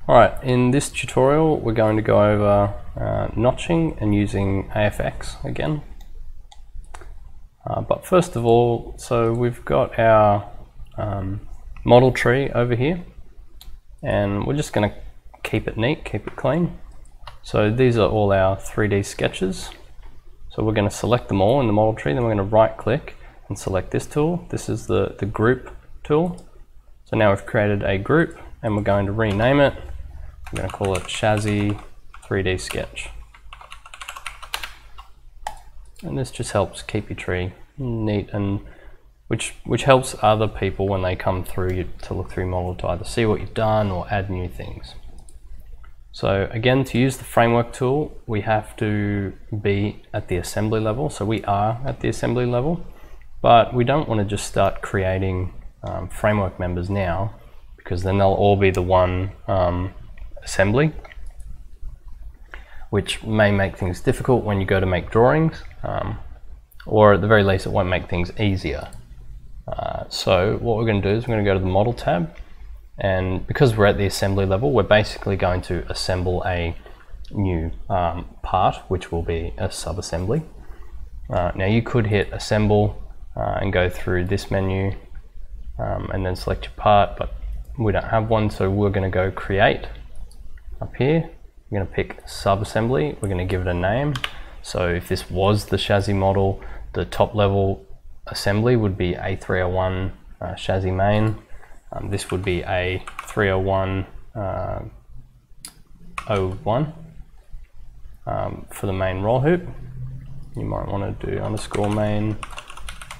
Alright, in this tutorial we're going to go over notching and using AFX again. But first of all, so we've got our model tree over here, and we're just going to keep it neat, keep it clean. So these are all our 3D sketches. So we're going to select them all in the model tree, then we're going to right click and select this tool. This is the group tool. So now we've created a group and we're going to rename it. We're going to call it Chassis 3D Sketch. And this just helps keep your tree neat, and which helps other people when they come through to look through your model to either see what you've done or add new things. So again, to use the framework tool, we have to be at the assembly level. So we are at the assembly level, but we don't want to just start creating framework members now, because then they'll all be the one assembly, which may make things difficult when you go to make drawings, or at the very least it won't make things easier. So what we're going to do is we're going to go to the model tab, and because we're at the assembly level, we're basically going to assemble a new part, which will be a sub-assembly. Now you could hit assemble and go through this menu and then select your part, but we don't have one, so we're going to go create up here. We're going to pick sub-assembly, we're going to give it a name. So if this was the chassis model, the top level assembly would be A301 chassis main. This would be A301 01 for the main roll hoop. You might want to do underscore main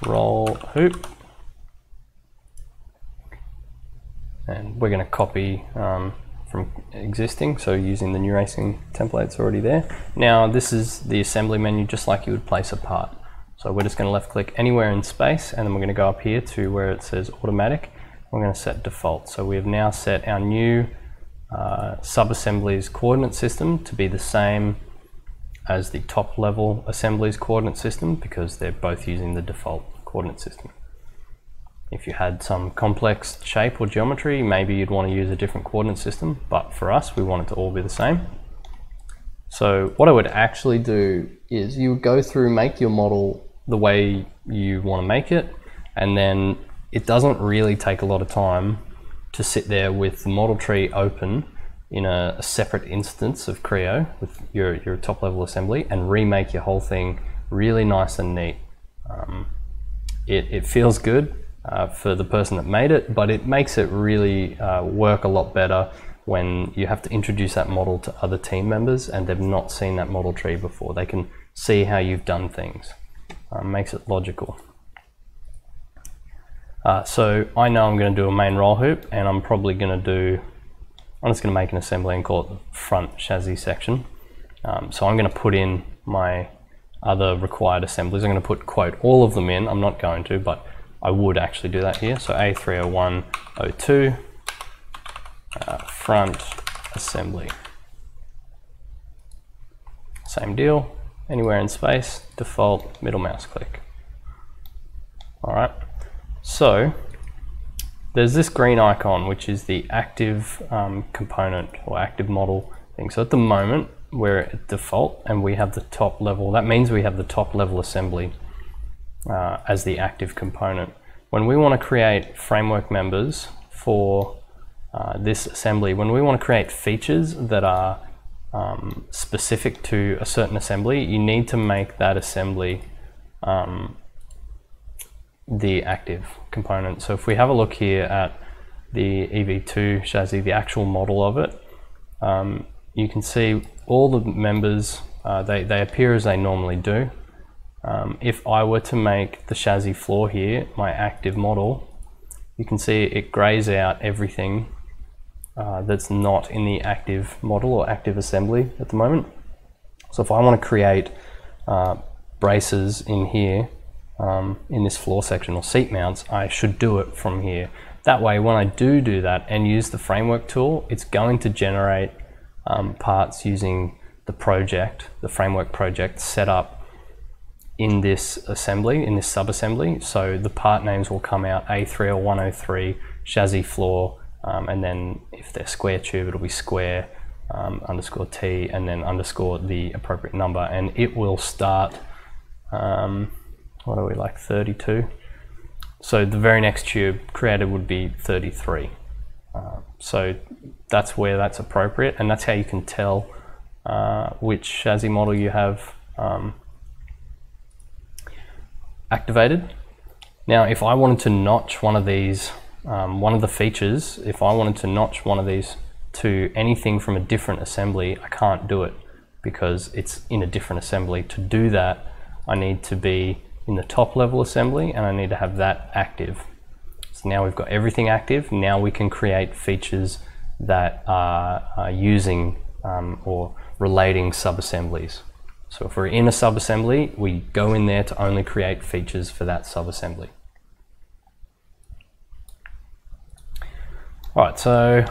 roll hoop. And we're going to copy from existing, so using the new racing templates already there. Now this is the assembly menu, just like you would place a part. So we're just going to left click anywhere in space, and then we're going to go up here to where it says automatic. We're going to set default. So we have now set our new sub-assembly's coordinate system to be the same as the top level assembly's coordinate system, because they're both using the default coordinate system. If you had some complex shape or geometry, maybe you'd want to use a different coordinate system, but for us, we want it to all be the same. So what I would actually do is you would go through, make your model the way you want to make it, and then it doesn't really take a lot of time to sit there with the model tree open in a separate instance of Creo with your top level assembly and remake your whole thing really nice and neat. It feels good for the person that made it, but it makes it really work a lot better when you have to introduce that model to other team members and they've not seen that model tree before. They can see how you've done things. Makes it logical. So I know I'm going to do a main roll hoop, and I'm probably going to do, I'm just going to make an assembly and call it the front chassis section. So I'm going to put in my other required assemblies. I'm going to put quote all of them in. I'm not going to, but I would actually do that here. So A301 02 front assembly. Same deal, anywhere in space, default, middle mouse click. All right, so there's this green icon, which is the active component or active model thing. So at the moment, we're at default and we have the top level. That means we have the top level assembly as the active component. When we want to create framework members for this assembly, when we want to create features that are specific to a certain assembly, you need to make that assembly the active component. So if we have a look here at the EV2 chassis, the actual model of it, you can see all the members, they appear as they normally do. If I were to make the chassis floor here my active model, you can see it grays out everything that's not in the active model or active assembly at the moment. So if I want to create braces in here, in this floor section or seat mounts, I should do it from here. That way, when I do that and use the framework tool, it's going to generate parts using the project, the framework project set up in this assembly, in this sub-assembly. So the part names will come out A30103 chassis floor and then if they're square tube, it'll be square underscore T and then underscore the appropriate number, and it will start, what are we, like 32? So the very next tube created would be 33. So that's where that's appropriate, and that's how you can tell which chassis model you have activated. Now, if I wanted to notch one of these, one of the features, if I wanted to notch one of these to anything from a different assembly, I can't do it because it's in a different assembly. To do that, I need to be in the top level assembly and I need to have that active. So now we've got everything active. Now we can create features that are using or relating sub-assemblies. So if we're in a sub-assembly, we go in there to only create features for that sub-assembly. All right, so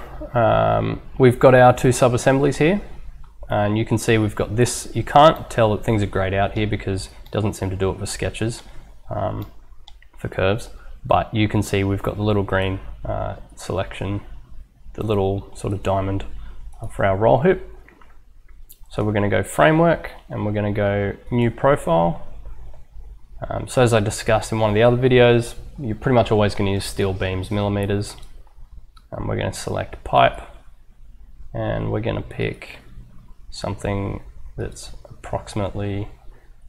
we've got our two sub-assemblies here, and you can see we've got this. You can't tell that things are grayed out here because it doesn't seem to do it for sketches, for curves, but you can see we've got the little green selection, the little sort of diamond for our roll hoop. So we're going to go framework and we're going to go new profile. So as I discussed in one of the other videos, you're pretty much always going to use steel beams millimeters. We're going to select pipe and we're going to pick something that's approximately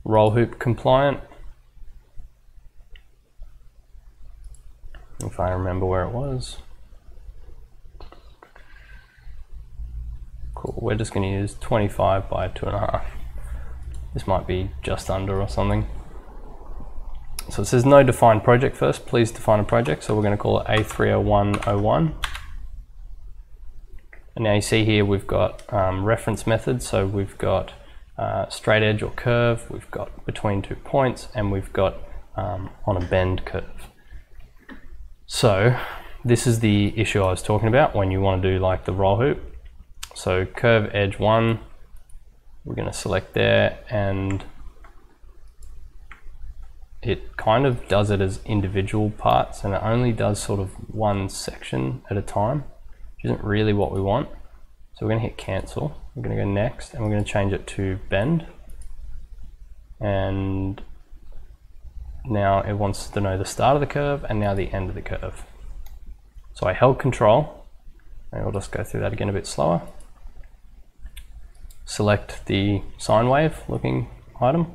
roll hoop compliant. If I remember where it was. Cool, we're just going to use 25 by 2.5. This might be just under or something. So it says no defined project first, please define a project. So we're going to call it A30101. And now you see here we've got reference methods. So we've got straight edge or curve, we've got between 2 points, and we've got on a bend curve. So this is the issue I was talking about when you want to do like the roll hoop. So curve edge 1, we're going to select there, and it kind of does it as individual parts, and it only does sort of one section at a time, which isn't really what we want. So we're going to hit cancel, we're going to go next, and we're going to change it to bend. And now it wants to know the start of the curve and now the end of the curve. So I held control, and we'll just go through that again a bit slower. Select the sine wave looking item.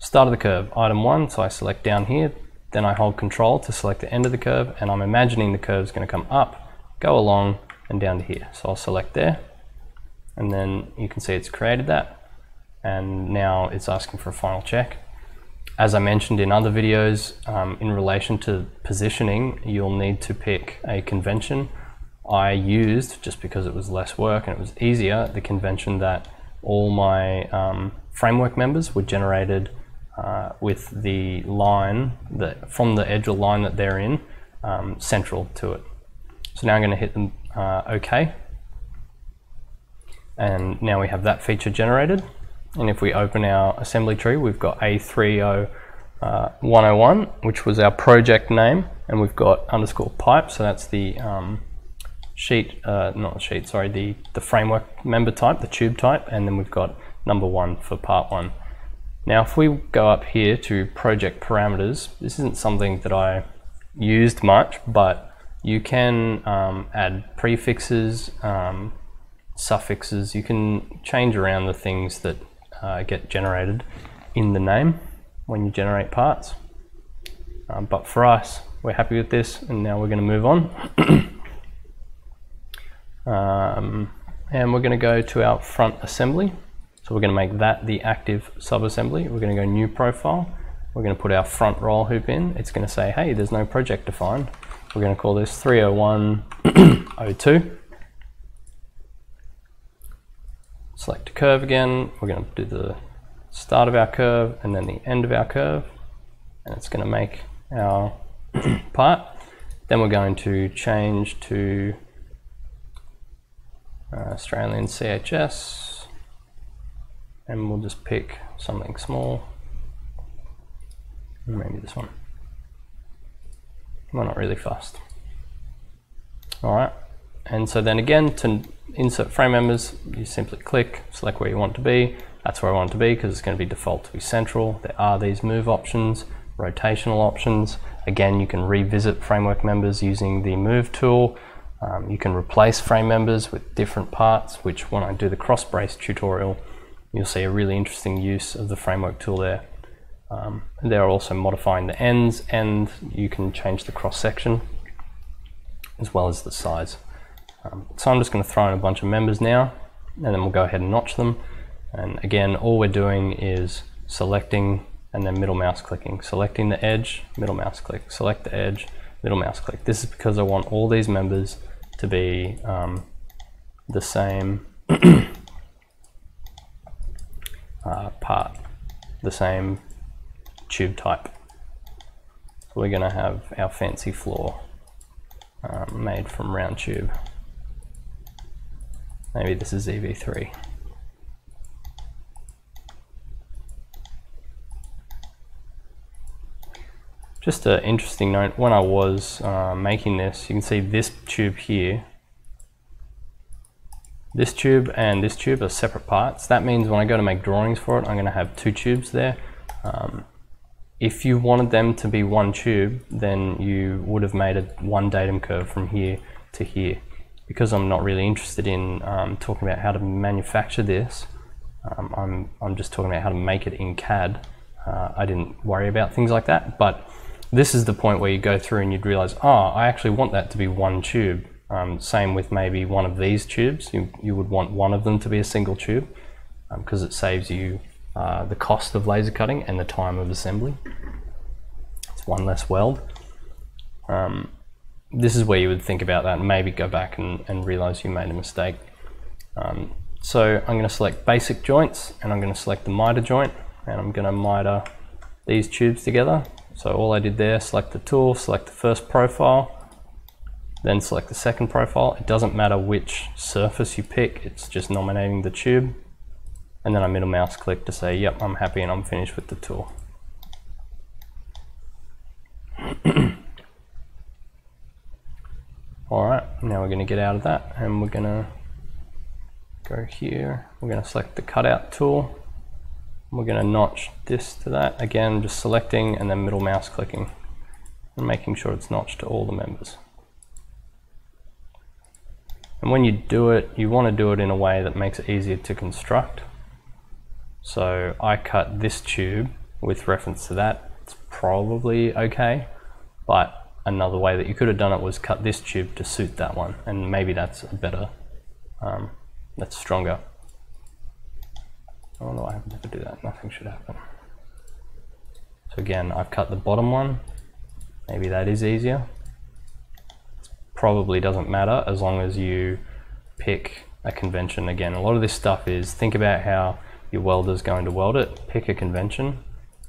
Start of the curve, item 1, so I select down here, then I hold control to select the end of the curve, and I'm imagining the curve is going to come up, go along, and down to here. So I'll select there, and then you can see it's created that, and now it's asking for a final check. As I mentioned in other videos, in relation to positioning, you'll need to pick a convention. I used, just because it was less work and it was easier, the convention that all my framework members were generated with the line that from the edge or line that they're in central to it. So now I'm going to hit them OK, and now we have that feature generated. And if we open our assembly tree, we've got A30101, which was our project name, and we've got underscore pipe, so that's the the framework member type, the tube type, and then we've got number 1 for part 1. Now if we go up here to project parameters, this isn't something that I used much, but you can add prefixes, suffixes, you can change around the things that get generated in the name when you generate parts. But for us, we're happy with this, and now we're going to move on. And we're going to go to our front assembly. So we're going to make that the active sub-assembly. We're going to go new profile. We're going to put our front roll hoop in. It's going to say, hey, there's no project defined. We're going to call this 30102. Select a curve again. We're going to do the start of our curve and then the end of our curve, and it's going to make our part. Then we're going to change to Australian CHS, and we'll just pick something small, maybe this one. We're not really fussed. All right, And so then again, to insert frame members, you simply click, select where you want to be. That's where I want it to be because it's going to be default to be central. There are these move options, rotational options. Again, you can revisit framework members using the move tool. You can replace frame members with different parts, which when I do the cross brace tutorial, you'll see a really interesting use of the framework tool there. They're also modifying the ends, and you can change the cross section as well as the size. So I'm just going to throw in a bunch of members now, and then we'll go ahead and notch them. And again, all we're doing is selecting and then middle mouse clicking, selecting the edge, middle mouse click, select the edge, middle mouse click. This is because I want all these members to be the same part, the same tube type. So we're going to have our fancy floor made from round tube. Maybe this is EV3. Just an interesting note, when I was making this, you can see this tube here. This tube and this tube are separate parts. That means when I go to make drawings for it, I'm going to have two tubes there. If you wanted them to be one tube, then you would have made one datum curve from here to here. Because I'm not really interested in talking about how to manufacture this, I'm just talking about how to make it in CAD. I didn't worry about things like that, but this is the point where you go through and you'd realize, oh, I actually want that to be one tube. Same with maybe one of these tubes. You would want one of them to be a single tube because it saves you the cost of laser cutting and the time of assembly. It's one less weld. This is where you would think about that and maybe go back and realize you made a mistake. So I'm going to select basic joints, and I'm going to select the miter joint, and I'm going to miter these tubes together. So all I did there, select the tool, select the first profile, then select the second profile. It doesn't matter which surface you pick, it's just nominating the tube. And then I middle mouse click to say, yep, I'm happy and I'm finished with the tool. Alright, now we're going to get out of that and we're going to go here. We're going to select the cutout tool. We're going to notch this to that. Again, just selecting and then middle mouse clicking and making sure it's notched to all the members. And when you do it, you want to do it in a way that makes it easier to construct. So I cut this tube with reference to that. It's probably okay, but another way that you could have done it was cut this tube to suit that one, and maybe that's a better, that's stronger. Oh no, I happen to do that, nothing should happen. So again, I've cut the bottom one, maybe that is easier. It probably doesn't matter as long as you pick a convention. Again, a lot of this stuff is think about how your welder's going to weld it, pick a convention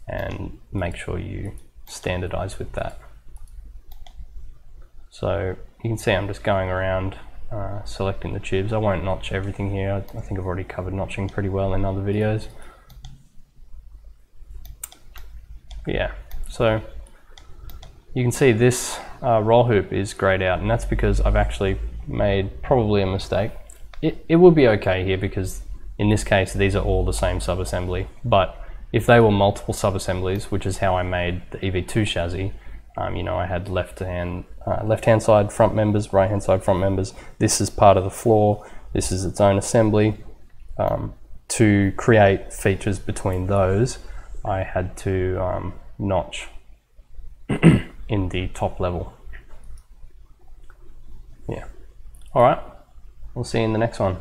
and make sure you standardize with that. So you can see I'm just going around selecting the tubes. I won't notch everything here. I think I've already covered notching pretty well in other videos. But yeah, so you can see this roll hoop is grayed out, and that's because I've actually made probably a mistake. It would be okay here because in this case these are all the same subassembly, but if they were multiple subassemblies, which is how I made the EV2 chassis, you know, I had left-hand side front members, right-hand side front members. This is part of the floor. This is its own assembly. To create features between those, I had to notch in the top level. Yeah. All right. We'll see you in the next one.